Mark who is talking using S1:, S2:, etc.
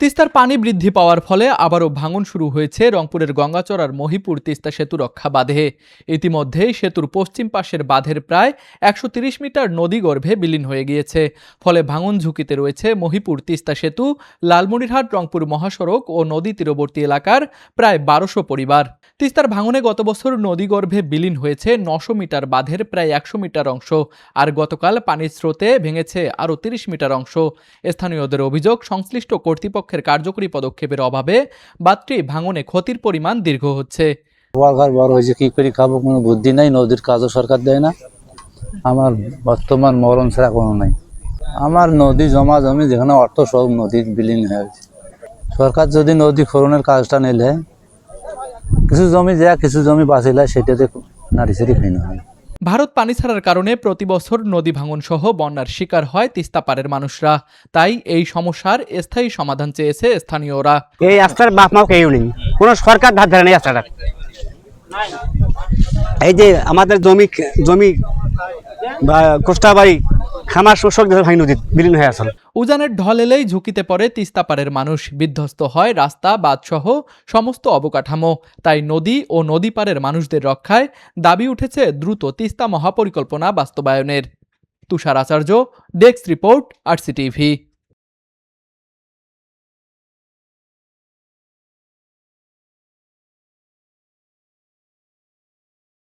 S1: তিস্তার পানি বৃদ্ধি পাওয়ার ফলে আবারও ভাঙন শুরু হয়েছে রংপুরের গঙ্গাচড়ার মহিপুর তিস্তা সেতু রক্ষা বাঁধে। ইতিমধ্যেই সেতুর পশ্চিম পাশের বাঁধের প্রায় ১৩০ মিটার নদীগর্ভে বিলীন হয়ে গিয়েছে। ফলে ভাঙন ঝুঁকিতে রয়েছে মহিপুর তিস্তা সেতু, লালমনিরহাট রংপুর মহাসড়ক ও নদী তীরবর্তী এলাকার প্রায় ১২০০ পরিবার। তিস্তার ভাঙনে গত বছর নদীগর্ভে বিলীন হয়েছে ৯০০ মিটার বাঁধের প্রায় ১০০ মিটার অংশ, আর গতকাল পানির স্রোতে ভেঙেছে আরও ৩০ মিটার অংশ। স্থানীয়দের অভিযোগ, সংশ্লিষ্ট কর্তৃপক্ষের কার্যকরী পদক্ষেপের অভাবে বাঁধটি ভাঙনে ক্ষতির পরিমাণ দীর্ঘ হচ্ছে।
S2: ঘর বড় হয়েছে, কি করে খাবো কোনো বুদ্ধি নাই। নদীর কাজও সরকার দেয় না। আমার বর্তমান মরণ ছাড়া কোনো নাই। আমার নদী জমা জমি যেখানে অর্থ সব নদী বিলীন হয়ে গেছে। সরকার যদি নদী খননের কাজটা নিলে কিছু জমি কিছু জমি বাঁচিলে সেটাতে নারী সারি ভিন্ন হয়।
S1: ভারত পানি ছাড়ার কারণে প্রতি বছর নদী ভাঙন সহ বন্যার শিকার হয় তিস্তা পাড়ের মানুষরা। তাই এই সমস্যার স্থায়ী সমাধান চেয়েছে স্থানীয়রা।
S3: এই রাস্তার বাপ মাও কেউ নেই, কোনো সরকার ধার ধারে নেই রাস্তাটা। এই যে আমাদের জমি বা কোষ্টাবাড়ি খামার শোষক ভাই নদী বিলীন হয়ে আসল।
S1: উজানের ঢল এলেই ঝুঁকিতে পড়ে তিস্তা পাড়ের মানুষ, বিধ্বস্ত হয় রাস্তা, বাঁধ সহ সমস্ত অবকাঠামো। তাই নদী ও নদী পাড়ের মানুষদের রক্ষায় দাবি উঠেছে দ্রুত তিস্তা মহাপরিকল্পনা বাস্তবায়নের। তুষার আচার্য, ডেস্ক রিপোর্ট, RCTV।